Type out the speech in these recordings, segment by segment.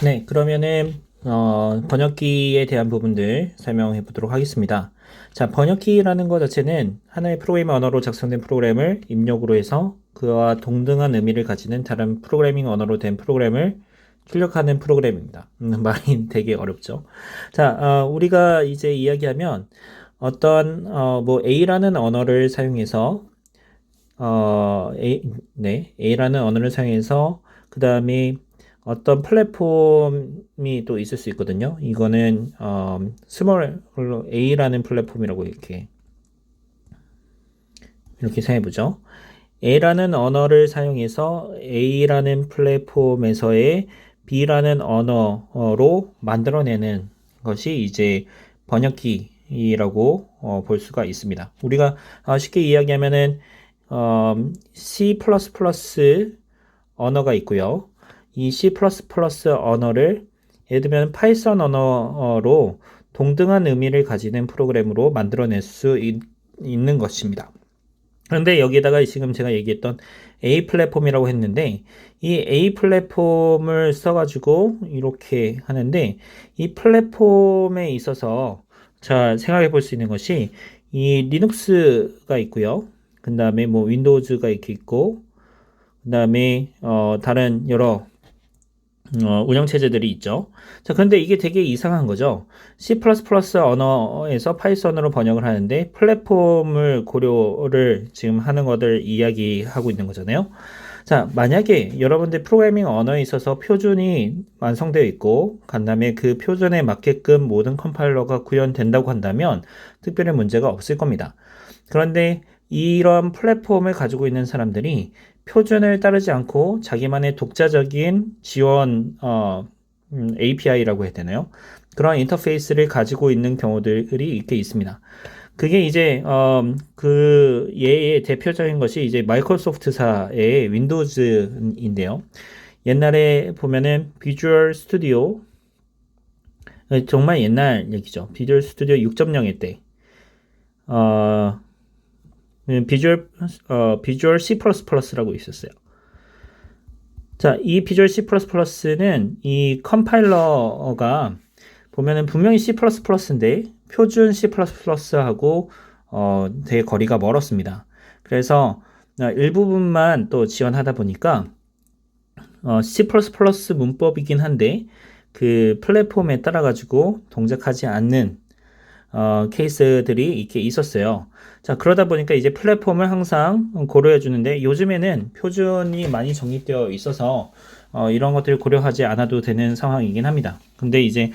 네, 그러면은 번역기에 대한 부분들 설명해 보도록 하겠습니다. 자, 번역기라는 것 자체는 하나의 프로그래밍 언어로 작성된 프로그램을 입력으로 해서 그와 동등한 의미를 가지는 다른 프로그래밍 언어로 된 프로그램을 출력하는 프로그램입니다. 말이 되게 어렵죠. 자, 우리가 이제 이야기하면 어떤 뭐 A라는 언어를 사용해서 A라는 언어를 사용해서 그 다음에 어떤 플랫폼이 또 있을 수 있거든요. 이거는 스몰 A라는 플랫폼이라고 이렇게 생각해보죠. A라는 언어를 사용해서 A라는 플랫폼에서의 B라는 언어로 만들어내는 것이 이제 번역기라고 볼 수가 있습니다. 우리가 쉽게 이야기하면은 C++ 언어가 있고요. 이 C++ 언어를 예를 들면 파이썬 언어로 동등한 의미를 가지는 프로그램으로 만들어낼 수 있는 것입니다. 그런데 여기에다가 지금 제가 얘기했던 A 플랫폼이라고 했는데 이 A 플랫폼을 써가지고 이렇게 하는데 이 플랫폼에 있어서 자 생각해 볼 수 있는 것이 이 리눅스가 있고요. 그 다음에 뭐 윈도우즈가 이렇게 있고 그 다음에 다른 여러 운영체제들이 있죠. 자, 그런데 이게 되게 이상한 거죠. C++ 언어에서 파이썬으로 번역을 하는데 플랫폼을 고려를 지금 하는 것을 이야기하고 있는 거잖아요. 자, 만약에 여러분들 프로그래밍 언어에 있어서 표준이 완성되어 있고, 간 다음에 그 표준에 맞게끔 모든 컴파일러가 구현된다고 한다면 특별히 문제가 없을 겁니다. 그런데 이런 플랫폼을 가지고 있는 사람들이 표준을 따르지 않고 자기만의 독자적인 지원 API라고 해야 되나요? 그런 인터페이스를 가지고 있는 경우들이 이렇게 있습니다. 그게 이제 그 예의 대표적인 것이 이제 마이크로소프트사의 윈도우즈인데요. 옛날에 보면은 비주얼 스튜디오 정말 옛날 얘기죠. 비주얼 스튜디오 6.0일 때 비주얼 C++라고 있었어요. 자, 이 비주얼 C++는 이 컴파일러가 보면은 분명히 C++인데 표준 C++하고 되게 거리가 멀었습니다. 그래서 일부분만 또 지원하다 보니까 C++ 문법이긴 한데 그 플랫폼에 따라 가지고 동작하지 않는 케이스들이 이렇게 있었어요. 자, 그러다 보니까 이제 플랫폼을 항상 고려해 주는데 요즘에는 표준이 많이 정립되어 있어서 이런 것들을 고려하지 않아도 되는 상황이긴 합니다. 근데 이제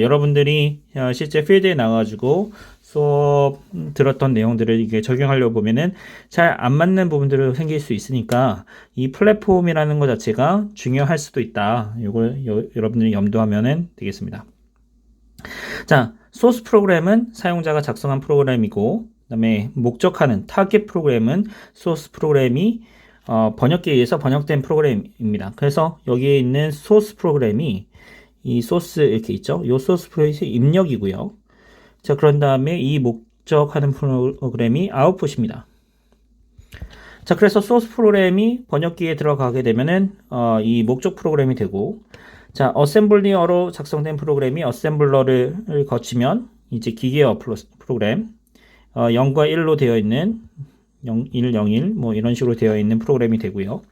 여러분들이 실제 필드에 나와가지고 수업 들었던 내용들을 이게 적용하려고 보면은 잘 안 맞는 부분들이 생길 수 있으니까 이 플랫폼이라는 것 자체가 중요할 수도 있다. 이걸 여러분들이 염두하면 되겠습니다. 자, 소스 프로그램은 사용자가 작성한 프로그램이고, 그다음에 목적하는 타겟 프로그램은 소스 프로그램이 번역기에 의해서 번역된 프로그램입니다. 그래서 여기에 있는 소스 프로그램이 이 소스 이렇게 있죠. 이 소스 프로그램이 입력이고요. 자, 그런 다음에 이 목적하는 프로그램이 아웃풋입니다. 자, 그래서 소스 프로그램이 번역기에 들어가게 되면은 이 목적 프로그램이 되고, 자, 어셈블리어로 작성된 프로그램이 어셈블러를 거치면 이제 기계어 프로그램 0과 1로 되어 있는 0, 1, 0, 1 뭐 이런 식으로 되어 있는 프로그램이 되고요.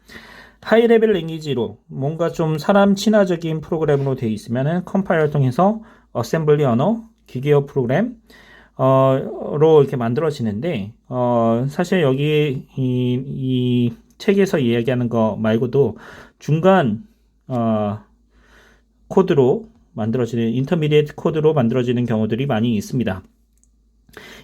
하이 레벨 랭귀지로 뭔가 좀 사람 친화적인 프로그램으로 되어 있으면은 컴파일러 통해서 어셈블리 언어, 기계어 프로그램 로 이렇게 만들어지는데 사실 여기 이 책에서 이야기하는 거 말고도 중간 코드로 만들어지는 인터미디에이트 코드로 만들어지는 경우들이 많이 있습니다.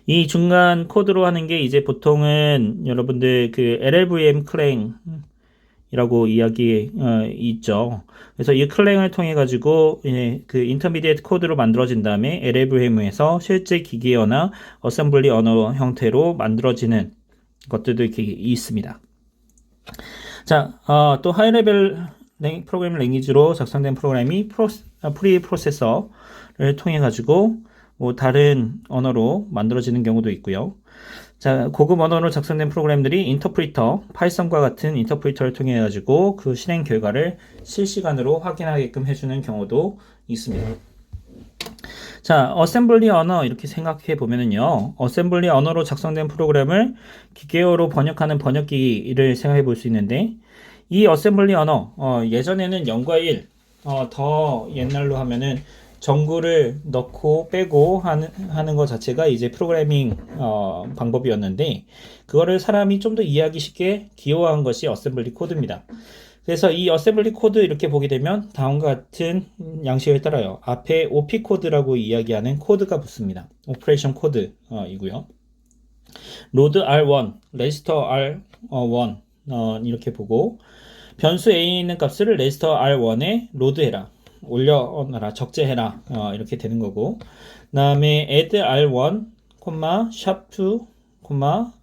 이 중간 코드로 하는 게 이제 보통은 여러분들 그 LLVM 클랭이라고 이야기 있죠. 그래서 이 클랭을 통해 가지고 그 인터미디에이트 코드로 만들어진 다음에 LLVM에서 실제 기계어나 어셈블리 언어 형태로 만들어지는 것들도 이렇게 있습니다. 자, 또 하이 레벨 프로그램 랭귀지로 작성된 프로그램이 프리 프로세서를 통해 가지고 뭐 다른 언어로 만들어지는 경우도 있고요. 자, 고급 언어로 작성된 프로그램들이 인터프리터, 파이썬과 같은 인터프리터를 통해 가지고 그 실행 결과를 실시간으로 확인하게끔 해주는 경우도 있습니다. 자, 어셈블리 언어 이렇게 생각해 보면은요, 어셈블리 언어로 작성된 프로그램을 기계어로 번역하는 번역기를 생각해 볼 수 있는데, 이 어셈블리 언어, 예전에는 0과 1, 더 옛날로 하면은 정구를 넣고 빼고 하는 것 자체가 이제 프로그래밍 방법이었는데, 그거를 사람이 좀 더 이해하기 쉽게 기호화한 것이 어셈블리 코드입니다. 그래서 이 어셈블리 코드 이렇게 보게 되면 다음과 같은 양식을 따라요. 앞에 OP 코드라고 이야기하는 코드가 붙습니다. 오퍼레이션 코드 이고요. 로드 R1, 레지스터 R1 이렇게 보고, 변수 A에 있는 값을 레지스터 R1에 로드해라, 올려놔라, 적재해라, 이렇게 되는 거고, 그 다음에 add R1, 샵2,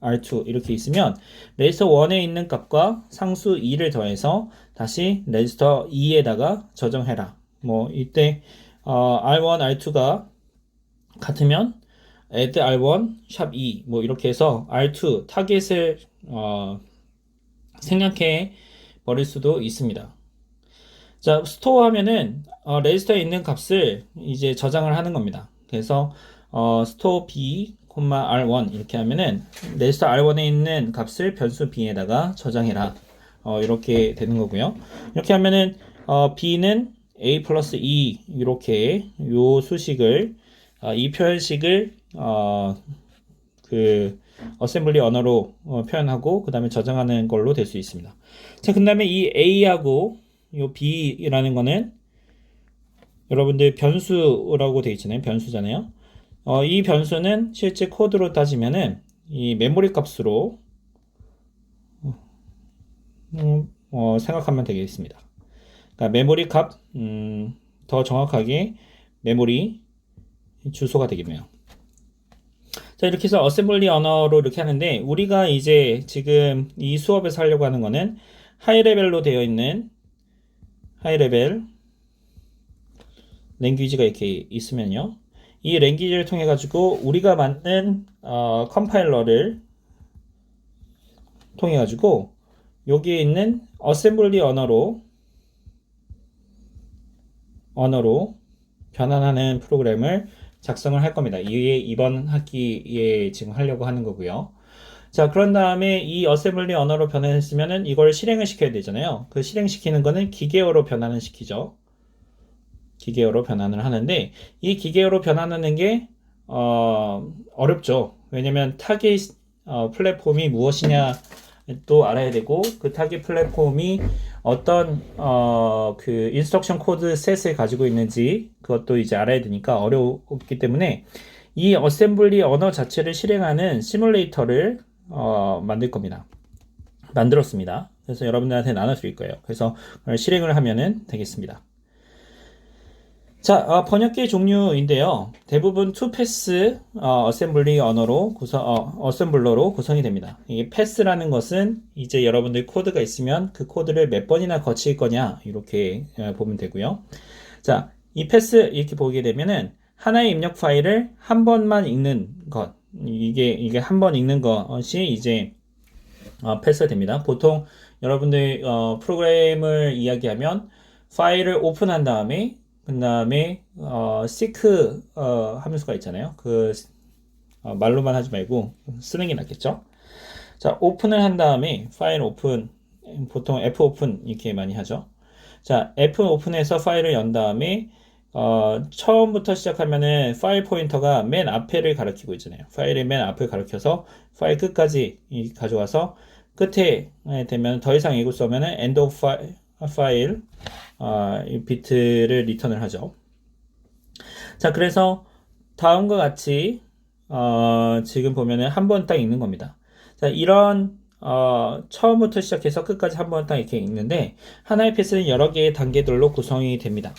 R2 이렇게 있으면 레지스터 1에 있는 값과 상수 2를 더해서 다시 레지스터 2에다가 저장해라. 뭐 이때 R1, R2가 같으면 add R1, 샵 2, 뭐 이렇게 해서 R2 타겟을 생략해 버릴 수도 있습니다. 자, 스토어 하면은 레지스터에 있는 값을 이제 저장을 하는 겁니다. 그래서 스토어 B, R1 이렇게 하면은 레지스터 R1에 있는 값을 변수 B에다가 저장해라. 이렇게 되는 거고요. 이렇게 하면은 B는 A 플러스 2 이렇게 요 수식을 이 표현식을 그 어셈블리 언어로 표현하고 그 다음에 저장하는 걸로 될 수 있습니다. 자, 그 다음에 이 A하고 요 B라는 거는 여러분들 변수라고 되어 있잖아요. 변수잖아요. 이 변수는 실제 코드로 따지면은 이 메모리 값으로 생각하면 되겠습니다. 그러니까 메모리 값, 더 정확하게 메모리 주소가 되겠네요. 자, 이렇게 해서 어셈블리 언어로 이렇게 하는데, 우리가 이제 지금 이 수업에서 하려고 하는 거는 하이 레벨로 되어 있는 하이 레벨 랭귀지가 이렇게 있으면요, 이 랭귀지를 통해 가지고 우리가 만든 컴파일러를 통해 가지고 여기에 있는 어셈블리 언어로 변환하는 프로그램을 작성을 할 겁니다. 이게 이번 학기에 지금 하려고 하는 거고요. 자, 그런 다음에 이 어셈블리 언어로 변환했으면은 이걸 실행을 시켜야 되잖아요. 그 실행시키는 거는 기계어로 변환을 시키죠. 기계어로 변환을 하는데, 이 기계어로 변환하는 게 어렵죠. 왜냐면 타겟 플랫폼이 무엇이냐 또 알아야 되고, 그 타겟 플랫폼이 어떤 그 인스트럭션 코드 셋을 가지고 있는지 그것도 이제 알아야 되니까 어렵기 때문에 이 어셈블리 언어 자체를 실행하는 시뮬레이터를 만들 겁니다. 만들었습니다. 그래서 여러분들한테 나눠드릴 거예요. 그래서 실행을 하면은 되겠습니다. 자, 번역기의 종류인데요. 대부분 투패스 어셈블리 언어로 어셈블러로 구성이 됩니다. 이 패스라는 것은 이제 여러분들 코드가 있으면 그 코드를 몇 번이나 거칠 거냐 이렇게 보면 되고요. 자, 이 패스 이렇게 보게 되면은 하나의 입력 파일을 한 번만 읽는 것, 이게 한 번 읽는 것이 이제 패스가 됩니다. 보통 여러분들 프로그램을 이야기하면 파일을 오픈한 다음에 그 다음에 seek 함수가 있잖아요. 그 말로만 하지 말고 쓰는 게 낫겠죠. 자, 오픈을 한 다음에 파일 오픈, 보통 f 오픈 이렇게 많이 하죠. 자, f 오픈해서 파일을 연 다음에 처음부터 시작하면은 파일 포인터가 맨 앞에를 가리키고 있잖아요. 파일의 맨 앞을 가리켜서 파일 끝까지 가져와서 끝에 되면 더 이상 읽을 수 없으면은 end of file 이 비트를 리턴을 하죠. 자, 그래서 다음과 같이 지금 보면은 한 번 딱 읽는 겁니다. 자, 이런 처음부터 시작해서 끝까지 한 번 딱 이렇게 읽는데, 하나의 패스는 여러 개의 단계들로 구성이 됩니다.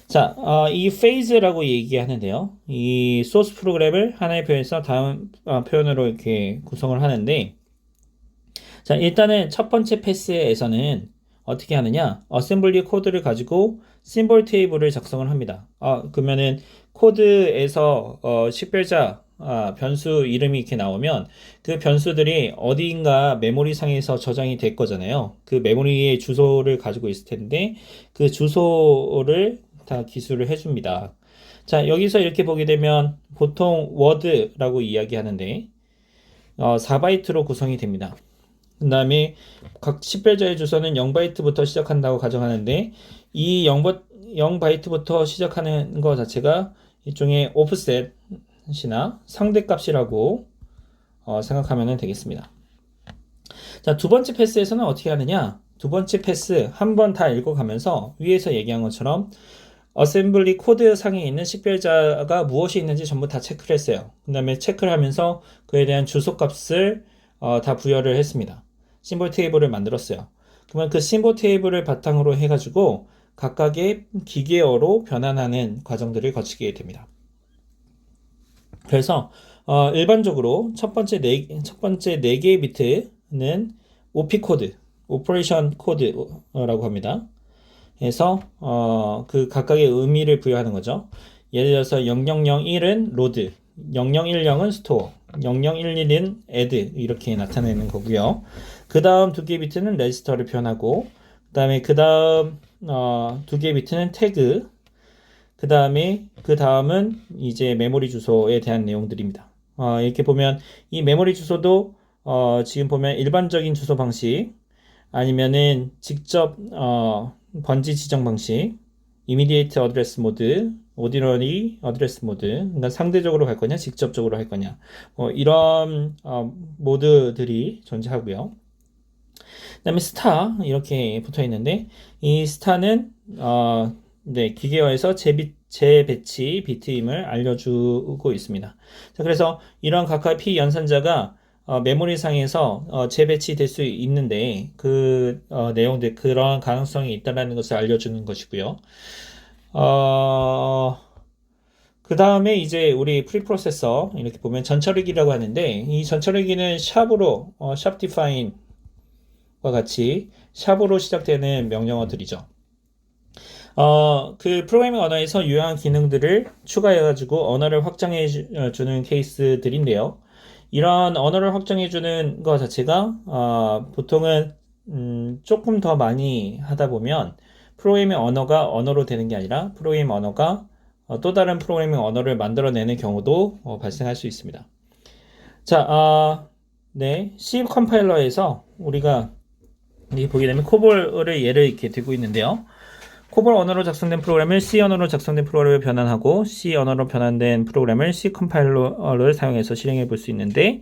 자, 이 phase라고 얘기하는데요. 이 소스 프로그램을 하나의 표현에서 다음 표현으로 이렇게 구성을 하는데, 자, 일단은 첫 번째 패스에서는 어떻게 하느냐, 어셈블리 코드를 가지고 심볼 테이블을 작성을 합니다. 그러면은 코드에서 식별자 변수 이름이 이렇게 나오면 그 변수들이 어디인가 메모리 상에서 저장이 될 거잖아요. 그 메모리의 주소를 가지고 있을 텐데 그 주소를 다 기술을 해줍니다. 자, 여기서 이렇게 보게 되면 보통 워드라고 이야기하는데 4바이트로 구성이 됩니다. 그 다음에 각 10별자의 주소는 0바이트부터 시작한다고 가정하는데 이 0바이트부터 시작하는 것 자체가 일종의 오프셋이나 상대값이라고 생각하면 되겠습니다. 자, 두 번째 패스에서는 어떻게 하느냐? 두 번째 패스 한 번 다 읽어가면서 위에서 얘기한 것처럼 어셈블리 코드 상에 있는 식별자가 무엇이 있는지 전부 다 체크를 했어요. 그 다음에 체크를 하면서 그에 대한 주소값을 다 부여를 했습니다. 심볼 테이블을 만들었어요. 그러면 그 심볼 테이블을 바탕으로 해가지고 각각의 기계어로 변환하는 과정들을 거치게 됩니다. 그래서 일반적으로 첫 번째 네 개의 비트는 OP 코드, 오퍼레이션 코드라고 합니다. 그래서 그 각각의 의미를 부여하는 거죠. 예를 들어서 0001은 로드, 0010은 스토어, 0011은 add 이렇게 나타내는 거고요. 그 다음 두 개의 비트는 레지스터를 표현하고 그 다음에 그 다음 두 개의 비트는 태그, 그 다음은 이제 메모리 주소에 대한 내용들입니다. 이렇게 보면 이 메모리 주소도 지금 보면 일반적인 주소 방식 아니면은 직접 번지 지정 방식, immediate address mode, ordinary address mode, 그러니까 상대적으로 갈 거냐, 직접적으로 할 거냐, 이런 모드들이 존재하고요. 그다음에 스타 이렇게 붙어 있는데 이 스타는 기계어에서 재배치 비트임을 알려주고 있습니다. 자, 그래서 이런 각각 P 연산자가 메모리상에서 재배치될 수 있는데 그 내용들 그런 가능성이 있다는 것을 알려주는 것이고요. 그 다음에 이제 우리 프리프로세서 이렇게 보면 전처리기라고 하는데 이 전처리기는 샵으로 샵 디파인과 같이 샵으로 시작되는 명령어들이죠. 그 프로그래밍 언어에서 유용한 기능들을 추가해가지고 언어를 확장해 주는 케이스들인데요. 이런 언어를 확장해주는 것 자체가 보통은 조금 더 많이 하다 보면 프로그래밍 언어가 언어로 되는 게 아니라 프로그래밍 언어가 또 다른 프로그래밍 언어를 만들어내는 경우도 발생할 수 있습니다. 자, 네, C 컴파일러에서 우리가 이렇게 보게 되면 코볼을 예를 이렇게 들고 있는데요. 코볼 언어로 작성된 프로그램을 C 언어로 작성된 프로그램을 변환하고 C 언어로 변환된 프로그램을 C 컴파일러를 사용해서 실행해 볼 수 있는데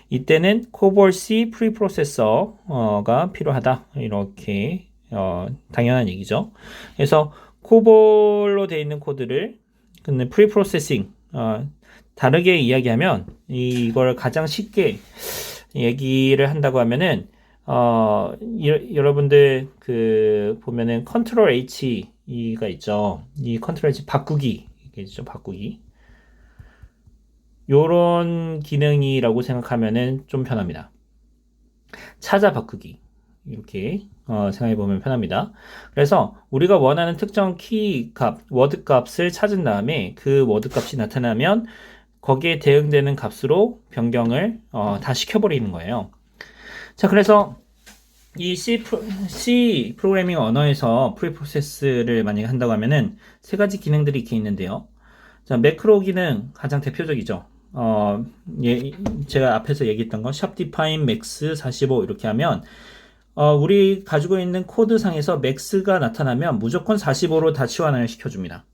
이때는 코볼 C 프리프로세서가 필요하다 이렇게 당연한 얘기죠. 그래서 코볼로 되어 있는 코드를 근데 프리프로세싱 다르게 이야기하면 이걸 가장 쉽게 얘기를 한다고 하면은 여러분들 그 보면은 컨트롤 H가 있죠. 이 컨트롤 H 바꾸기 있죠. 바꾸기. 요런 기능이라고 생각하면은 좀 편합니다. 찾아 바꾸기. 이렇게 생각해 보면 편합니다. 그래서 우리가 원하는 특정 키 값, 워드 값을 찾은 다음에 그 워드 값이 나타나면 거기에 대응되는 값으로 변경을 다 시켜버리는 거예요. 자, 그래서 이 C 프로그래밍 언어에서 프리프로세스를 만약에 한다고 하면은 세 가지 기능들이 이렇게 있는데요. 자, 매크로 기능 가장 대표적이죠. 제가 앞에서 얘기했던 거 샵 디파인 맥스 45 이렇게 하면 우리 가지고 있는 코드상에서 맥스가 나타나면 무조건 45로 다 치환을 시켜줍니다.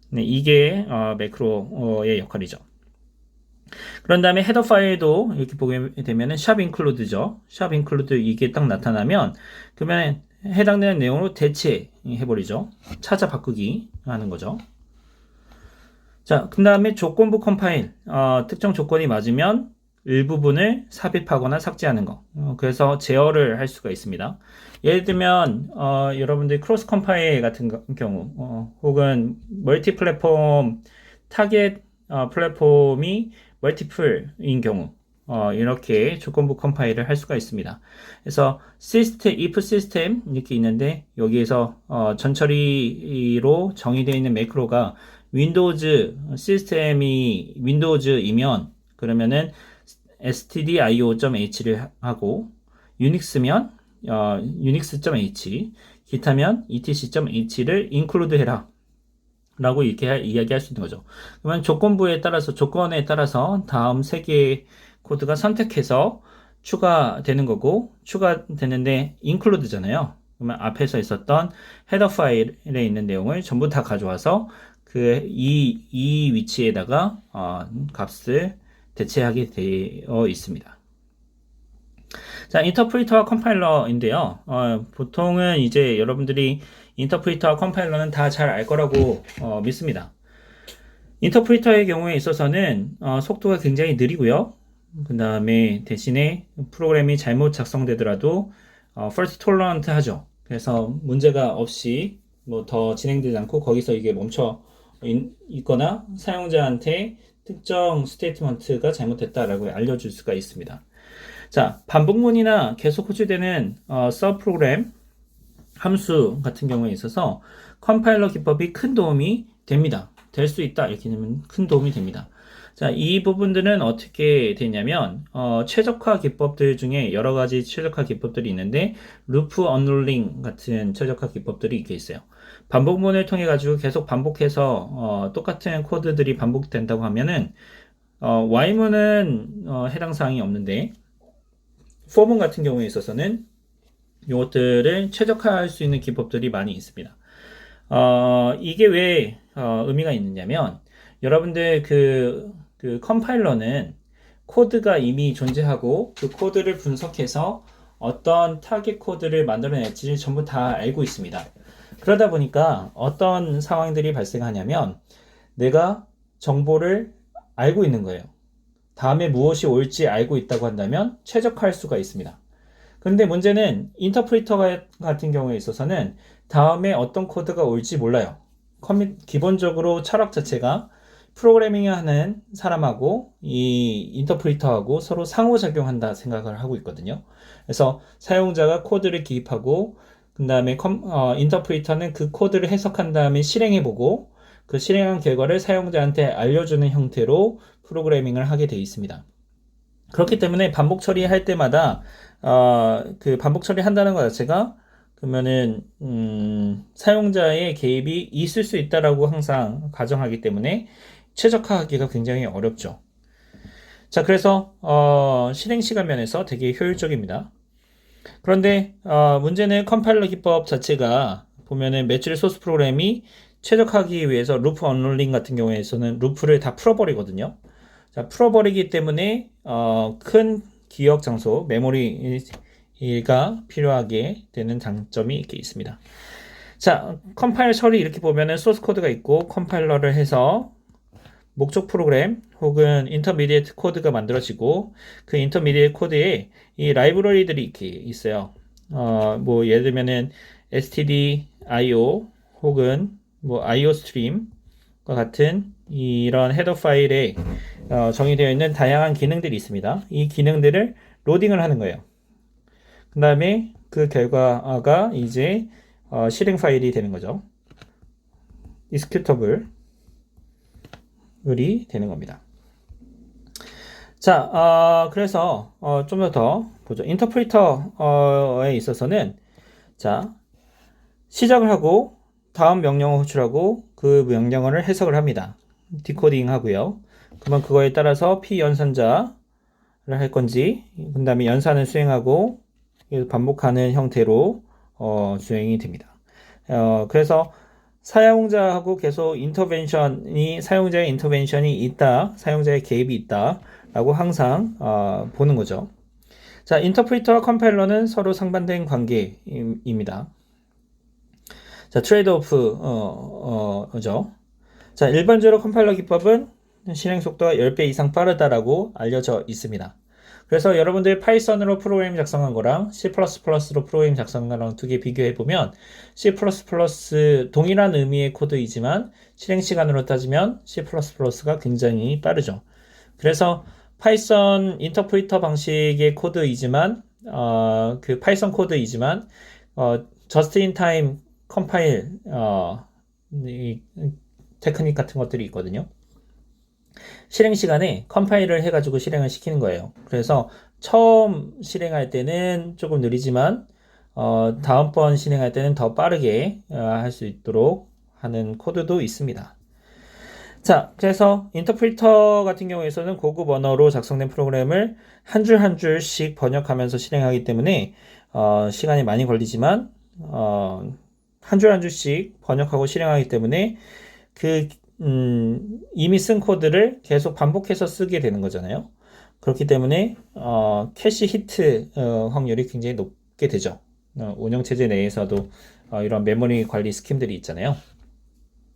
네, 이게 매크로의 역할이죠. 그런 다음에 헤더 파일도 이렇게 보게 되면은 샵 인클루드죠. 샵 인클루드 이게 딱 나타나면 그러면 해당되는 내용으로 대체해버리죠. 찾아 바꾸기 하는 거죠. 자, 그 다음에 조건부 컴파일 특정 조건이 맞으면 일부분을 삽입하거나 삭제하는 거. 그래서 제어를 할 수가 있습니다. 예를 들면 여러분들 크로스 컴파일 같은 경우 혹은 멀티 플랫폼 타겟 플랫폼이 멀티플인 경우 이렇게 조건부 컴파일을 할 수가 있습니다. 그래서 시스템, if 시스템 이렇게 있는데 여기에서 전처리로 정의되어 있는 매크로가 윈도우즈 시스템이 윈도우즈이면 그러면은 stdio.h를 하고 유닉스면 unix.h 기타면 etc.h를 include 해라 라고 이렇게 이야기할 수 있는 거죠. 그러면 조건에 따라서 다음 세 개의 코드가 선택해서 추가되는 거고, 추가되는데 include잖아요. 그러면 앞에서 있었던 헤더 파일에 있는 내용을 전부 다 가져와서 이 위치에다가 값을 대체하게 되어 있습니다. 자, 인터프리터와 컴파일러인데요. 보통은 이제 여러분들이 인터프리터와 컴파일러는 다 잘 알 거라고 믿습니다. 인터프리터의 경우에 있어서는 속도가 굉장히 느리고요. 그 다음에 대신에 프로그램이 잘못 작성되더라도 fault tolerant 하죠. 그래서 문제가 없이 뭐 더 진행되지 않고 거기서 이게 멈춰 있거나 사용자한테 특정 스테이트먼트가 잘못됐다라고 알려줄 수가 있습니다. 자, 반복문이나 계속 호출되는 서브 프로그램 함수 같은 경우에 있어서 컴파일러 기법이 큰 도움이 됩니다. 될 수 있다 이렇게 되면 큰 도움이 됩니다. 자, 이 부분들은 어떻게 되냐면 최적화 기법들 중에 여러 가지 최적화 기법들이 있는데 루프 언롤링 같은 최적화 기법들이 이렇게 있어요. 반복문을 통해 가지고 계속 반복해서 똑같은 코드들이 반복된다고 하면은 Y문은 해당 사항이 없는데 for문 같은 경우에 있어서는 이것들을 최적화할 수 있는 기법들이 많이 있습니다. 이게 왜 의미가 있느냐면 여러분들 그 컴파일러는 코드가 이미 존재하고 그 코드를 분석해서 어떤 타겟 코드를 만들어낼지 전부 다 알고 있습니다. 그러다 보니까 어떤 상황들이 발생하냐면 내가 정보를 알고 있는 거예요. 다음에 무엇이 올지 알고 있다고 한다면 최적화할 수가 있습니다. 그런데 문제는 인터프리터 같은 경우에 있어서는 다음에 어떤 코드가 올지 몰라요. 기본적으로 철학 자체가 프로그래밍 하는 사람하고 이 인터프리터하고 서로 상호작용한다 생각을 하고 있거든요. 그래서 사용자가 코드를 기입하고 그 다음에 인터프리터는 그 코드를 해석한 다음에 실행해보고 그 실행한 결과를 사용자한테 알려주는 형태로 프로그래밍을 하게 되어 있습니다. 그렇기 때문에 반복 처리할 때마다 그 반복 처리한다는 것 자체가 그러면은 사용자의 개입이 있을 수 있다라고 항상 가정하기 때문에 최적화하기가 굉장히 어렵죠. 자, 그래서 실행 시간 면에서 되게 효율적입니다. 그런데 문제는 컴파일러 기법 자체가 보면은 매출 소스 프로그램이 최적화하기 위해서 루프 언롤링 같은 경우에서는 루프를 다 풀어버리거든요. 자, 풀어버리기 때문에 큰 기억 장소, 메모리가 필요하게 되는 장점이 이렇게 있습니다. 자, 컴파일 처리 이렇게 보면은 소스 코드가 있고 컴파일러를 해서 목적 프로그램 혹은 인터미디에이트 코드가 만들어지고 그 인터미디에이트 코드에 이 라이브러리들이 이렇게 있어요. 뭐 예를 들면은 stdio 혹은 뭐 iostream과 같은 이런 헤더 파일에 정의되어 있는 다양한 기능들이 있습니다. 이 기능들을 로딩을 하는 거예요. 그 다음에 그 결과가 이제 실행 파일이 되는 거죠. executable 이 되는 겁니다. 자, 그래서 좀 더 보죠. 인터프리터에 있어서는 자, 시작을 하고 다음 명령어 호출하고 그 명령어를 해석을 합니다. 디코딩 하고요. 그러면 그거에 따라서 p 연산자를 할 건지 그 다음에 연산을 수행하고 반복하는 형태로 수행이 됩니다. 그래서 사용자하고 계속 사용자의 인터벤션이 있다, 사용자의 개입이 있다 라고 항상 보는 거죠. 자, 인터프리터와 컴파일러는 서로 상반된 관계입니다. 자, 트레이드오프죠. 자, 일반적으로 컴파일러 기법은 실행 속도가 10배 이상 빠르다라고 알려져 있습니다. 그래서 여러분들 파이썬으로 프로그램 작성한 거랑 C++로 프로그램 작성한 거랑 두 개 비교해 보면 C++ 동일한 의미의 코드이지만 실행 시간으로 따지면 C++가 굉장히 빠르죠. 그래서 파이썬 인터프리터 방식의 코드이지만 그 파이썬 코드이지만 just in time 컴파일 테크닉 같은 것들이 있거든요. 실행 시간에 컴파일을 해가지고 실행을 시키는 거예요. 그래서 처음 실행할 때는 조금 느리지만 다음번 실행할 때는 더 빠르게 할 수 있도록 하는 코드도 있습니다. 자, 그래서 인터프리터 같은 경우에서는 고급 언어로 작성된 프로그램을 한 줄 한 줄씩 번역하면서 실행하기 때문에 시간이 많이 걸리지만 한 줄 한 줄씩 번역하고 실행하기 때문에 이미 쓴 코드를 계속 반복해서 쓰게 되는 거잖아요. 그렇기 때문에 캐시 히트 확률이 굉장히 높게 되죠. 운영체제 내에서도 이런 메모리 관리 스킴들이 있잖아요.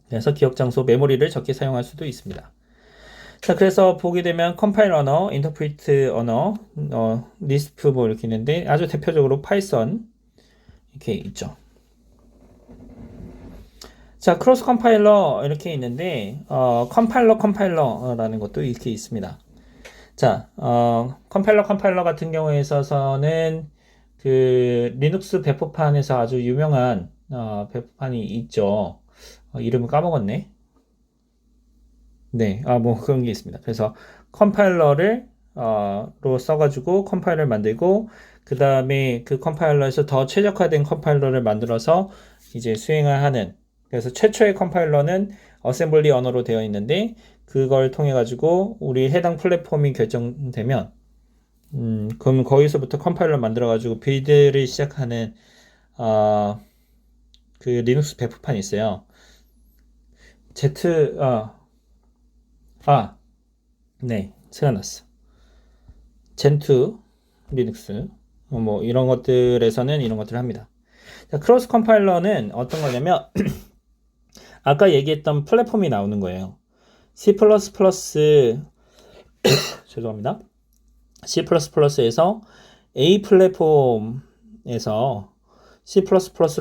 그래서 기억 장소 메모리를 적게 사용할 수도 있습니다. 자, 그래서 보게 되면 컴파일 언어, 인터프리트 언어, 리스프 뭐 이렇게 있는데 아주 대표적으로 파이썬 이렇게 있죠. 자, 크로스 컴파일러 이렇게 있는데 컴파일러라는 것도 이렇게 있습니다. 자, 컴파일러 같은 경우에 있어서는 그 리눅스 배포판에서 아주 유명한 배포판이 있죠. 이름을 까먹었네. 네, 뭐 그런 게 있습니다. 그래서 컴파일러를 로 써가지고 컴파일러를 만들고 그 다음에 그 컴파일러에서 더 최적화된 컴파일러를 만들어서 이제 수행을 하는. 그래서 최초의 컴파일러는 어셈블리 언어로 되어 있는데 그걸 통해 가지고 우리 해당 플랫폼이 결정되면 그럼 거기서부터 컴파일러 만들어 가지고 빌드를 시작하는 그 리눅스 배포판이 있어요. 네, 생각났어. 젠2 리눅스 뭐 이런 것들에서는 이런 것들을 합니다. 자, 크로스 컴파일러는 어떤 거냐면 아까 얘기했던 플랫폼이 나오는 거예요. C++ 죄송합니다. C++에서 A 플랫폼에서 C++로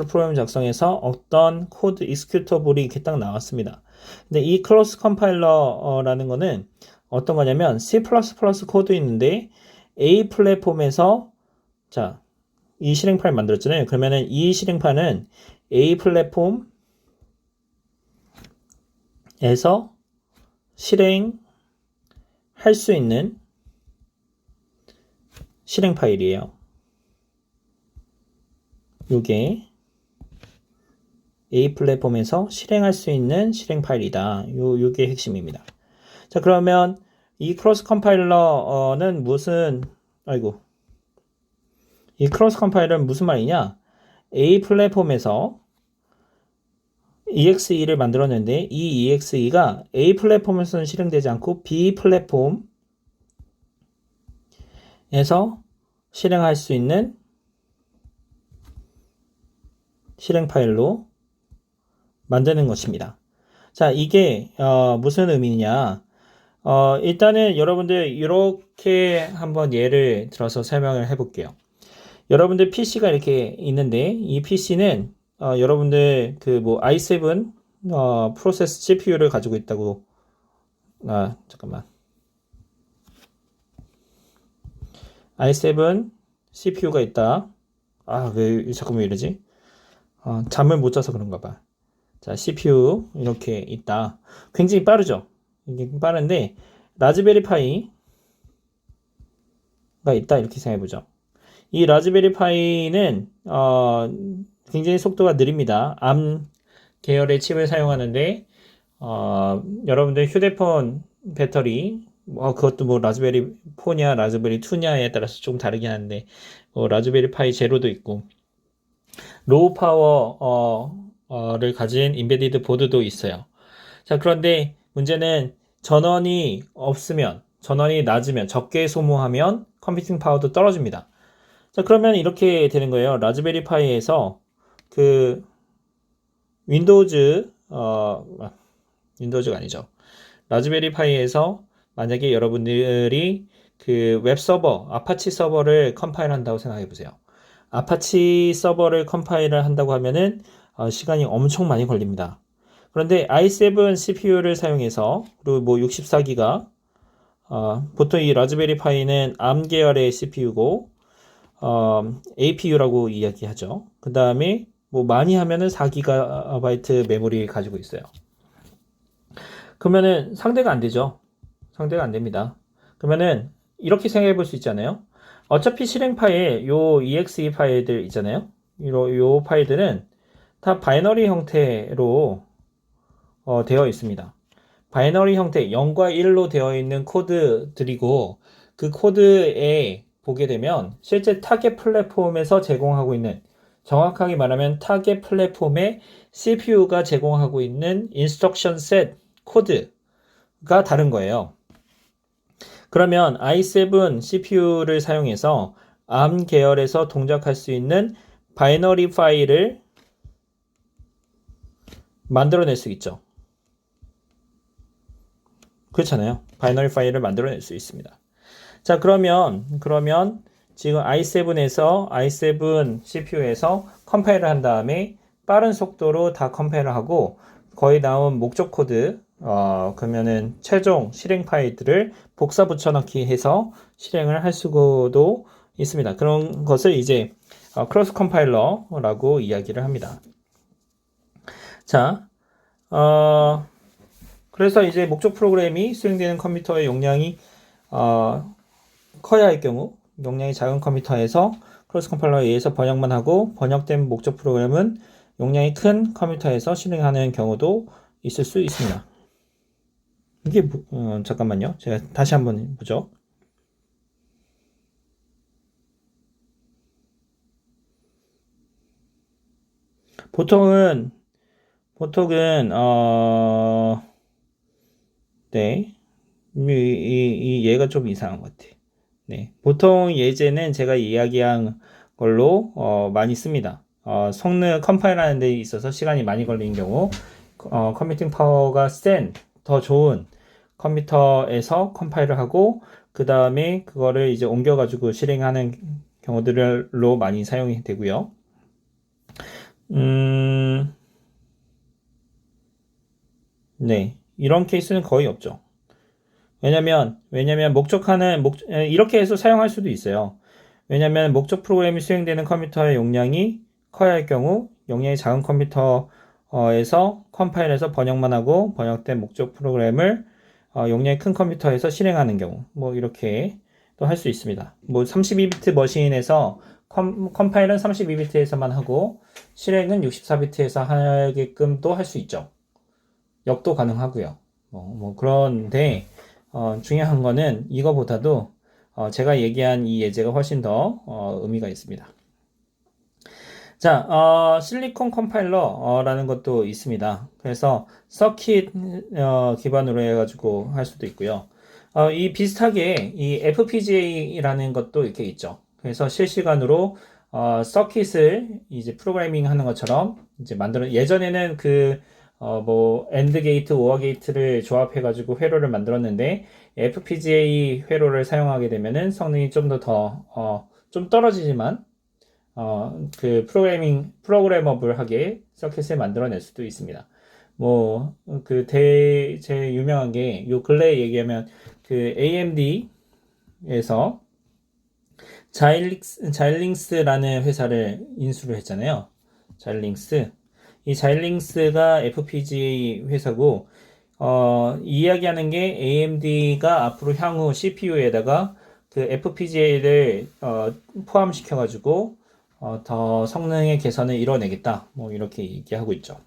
프로그램 작성해서 어떤 코드 익스큐터블이 이렇게 딱 나왔습니다. 근데 이 크로스 컴파일러라는 거는 어떤 거냐면 C++ 코드 있는데 A 플랫폼에서 자, 이 실행 파일 만들었잖아요. 그러면은 이 실행판은 A 플랫폼에서 실행할 수 있는 실행 파일이에요. 요게 A 플랫폼에서 실행할 수 있는 실행 파일이다. 요게 핵심입니다. 자, 그러면 이 크로스 컴파일러는 이 크로스 컴파일러는 무슨 말이냐? A 플랫폼에서 EXE를 만들었는데 이 EXE가 A 플랫폼에서는 실행되지 않고 B 플랫폼에서 실행할 수 있는 실행 파일로 만드는 것입니다. 자, 이게 무슨 의미냐? 일단은 여러분들 이렇게 한번 예를 들어서 설명을 해볼게요. 여러분들 PC가 이렇게 있는데 이 PC는 여러분들 그 뭐 i7 프로세스 CPU를 가지고 있다고 잠깐만 i7 CPU가 있다. 왜 잠깐만 이러지? 잠을 못 자서 그런가 봐. 자, CPU 이렇게 있다. 굉장히 빠르죠? 이게 빠른데 라즈베리 파이가 있다 이렇게 생각해보죠. 이 라즈베리 파이는 굉장히 속도가 느립니다. 암 계열의 칩을 사용하는데 여러분들 휴대폰 배터리 그것도 뭐 라즈베리 4냐 라즈베리 2냐에 따라서 좀 다르긴 한데 라즈베리 파이 제로도 있고 로우 파워를 가진 인베디드 보드도 있어요. 자, 그런데 문제는 전원이 낮으면 적게 소모하면 컴퓨팅 파워도 떨어집니다. 자, 그러면 이렇게 되는 거예요. 라즈베리 파이에서 그 윈도우즈가 아니죠. 라즈베리 파이에서 만약에 여러분들이 그 웹 서버, 아파치 서버를 컴파일 한다고 생각해 보세요. 아파치 서버를 컴파일을 한다고 하면은 시간이 엄청 많이 걸립니다. 그런데 i7 CPU를 사용해서 그리고 뭐 64기가 보통 이 라즈베리 파이는 암 계열의 CPU고 APU라고 이야기하죠. 그 다음에 뭐 많이 하면은 4GB 메모리 가지고 있어요. 그러면은 상대가 안 되죠. 상대가 안 됩니다. 그러면은 이렇게 생각해 볼 수 있잖아요. 어차피 실행 파일, 요 exe 파일들 있잖아요. 요 파일들은 다 바이너리 형태로 되어 있습니다. 바이너리 형태 0과 1로 되어 있는 코드들이고 그 코드에 보게 되면 실제 타겟 플랫폼에서 제공하고 있는 정확하게 말하면 타겟 플랫폼의 CPU가 제공하고 있는 인스트럭션 셋 코드가 다른 거예요. 그러면 i7 CPU를 사용해서 ARM 계열에서 동작할 수 있는 바이너리 파일을 만들어낼 수 있죠. 그렇잖아요. 바이너리 파일을 만들어낼 수 있습니다. 자, 그러면 지금 i7에서 i7 CPU에서 컴파일을 한 다음에 빠른 속도로 다 컴파일을 하고 거의 나온 목적 코드 그러면은 최종 실행 파일들을 복사 붙여넣기 해서 실행을 할 수도 있습니다. 그런 것을 이제 크로스 컴파일러라고 이야기를 합니다. 자, 그래서 이제 목적 프로그램이 수행되는 컴퓨터의 용량이 커야 할 경우 용량이 작은 컴퓨터에서 크로스 컴파일러에 의해서 번역만 하고 번역된 목적 프로그램은 용량이 큰 컴퓨터에서 실행하는 경우도 있을 수 있습니다. 이게 잠깐만요. 제가 다시 한번 보죠. 보통은 네. 이 얘가 좀 이상한 것 같아. 네. 보통 예제는 제가 이야기한 걸로 많이 씁니다. 성능 컴파일하는 데 있어서 시간이 많이 걸리는 경우 컴퓨팅 파워가 센, 더 좋은 컴퓨터에서 컴파일을 하고 그 다음에 그거를 이제 옮겨가지고 실행하는 경우들로 많이 사용이 되고요. 네. 이런 케이스는 거의 없죠. 왜냐면 이렇게 해서 사용할 수도 있어요. 왜냐면 목적 프로그램이 수행되는 컴퓨터의 용량이 커야 할 경우 용량이 작은 컴퓨터에서 컴파일해서 번역만 하고 번역된 목적 프로그램을 용량이 큰 컴퓨터에서 실행하는 경우 뭐 이렇게 또 할 수 있습니다. 뭐 32비트 머신에서 컴파일은 32비트에서만 하고 실행은 64비트에서 하게끔도 할 수 있죠. 역도 가능하고요. 그런데 중요한 거는 이거보다도 제가 얘기한 이 예제가 훨씬 더 의미가 있습니다. 자, 실리콘 컴파일러라는 것도 있습니다. 그래서 서킷 기반으로 해가지고 할 수도 있고요. 이 비슷하게 이 FPGA라는 것도 이렇게 있죠. 그래서 실시간으로 서킷을 이제 프로그래밍 하는 것처럼 이제 예전에는 엔드 게이트, 오어 게이트를 조합해가지고 회로를 만들었는데, FPGA 회로를 사용하게 되면은 성능이 좀 좀 떨어지지만, 프로그래머블하게 서킷을 만들어낼 수도 있습니다. 제일 유명한 게, 요 근래에 얘기하면, AMD에서 자일링스라는 회사를 인수를 했잖아요. 자일링스. 이 자일링스가 FPGA 회사고, 이야기하는 게 AMD가 앞으로 향후 CPU에다가 그 FPGA를 포함시켜가지고 더 성능의 개선을 이뤄내겠다. 뭐 이렇게 얘기하고 있죠.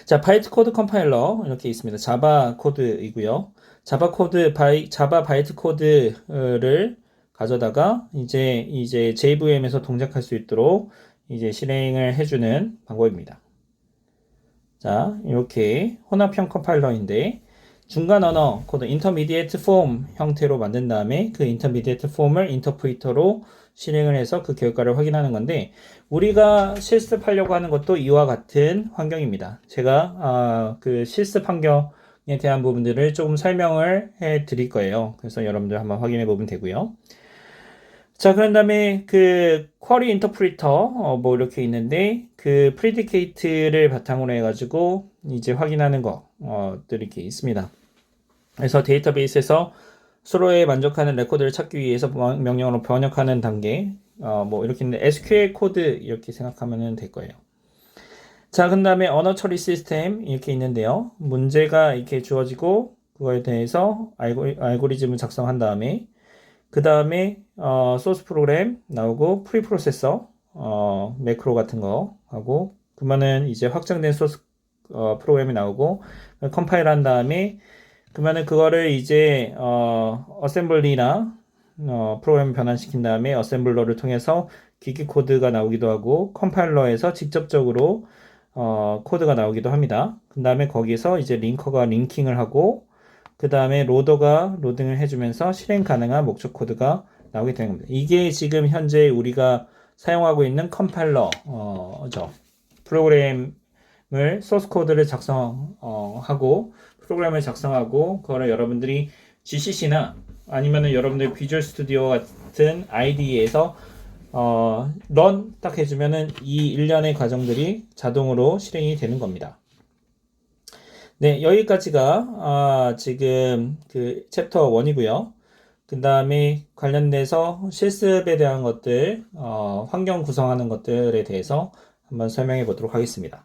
자, 바이트 코드 컴파일러 이렇게 있습니다. 자바 코드이고요. 자바 바이트 코드를 가져다가 이제 JVM에서 동작할 수 있도록 이제 실행을 해주는 방법입니다. 자, 이렇게 혼합형 컴파일러인데 중간 언어 코드 인터미디에이트 폼 형태로 만든 다음에 그 인터미디에이트 폼을 인터프리터로 실행을 해서 그 결과를 확인하는 건데 우리가 실습하려고 하는 것도 이와 같은 환경입니다. 제가 그 실습 환경에 대한 부분들을 조금 설명을 해 드릴 거예요. 그래서 여러분들 한번 확인해 보면 되고요. 자, 그런 다음에 그 쿼리 인터프리터 뭐 이렇게 있는데 그 프리디케이트를 바탕으로 해가지고 이제 확인하는 것들이 이렇게 있습니다. 그래서 데이터베이스에서 서로에 만족하는 레코드를 찾기 위해서 명령어로 번역하는 단계 뭐 이렇게 있는데 SQL 코드 이렇게 생각하면 될 거예요. 자, 그 다음에 언어 처리 시스템 이렇게 있는데요. 문제가 이렇게 주어지고 그거에 대해서 알고리즘을 작성한 다음에 그 다음에 소스 프로그램 나오고 프리 프로세서 매크로 같은 거 하고 그러면은 이제 확장된 소스 프로그램이 나오고 컴파일 한 다음에 그러면은 그거를 이제 어셈블리나 프로그램 변환시킨 다음에 어셈블러를 통해서 기기 코드가 나오기도 하고 컴파일러에서 직접적으로 코드가 나오기도 합니다. 그 다음에 거기서 이제 링커가 링킹을 하고 그 다음에 로더가 로딩을 해주면서 실행 가능한 목적 코드가 나오게 되는 겁니다. 이게 지금 현재 우리가 사용하고 있는 컴파일러죠. 프로그램을 소스 코드를 작성하고 프로그램을 작성하고 그거를 여러분들이 GCC나 아니면은 여러분들 비주얼 스튜디오 같은 IDE에서 런 딱 해주면은 이 일련의 과정들이 자동으로 실행이 되는 겁니다. 네, 여기까지가 지금 그 챕터 1이고요. 그 다음에 관련돼서 실습에 대한 것들, 환경 구성하는 것들에 대해서 한번 설명해 보도록 하겠습니다.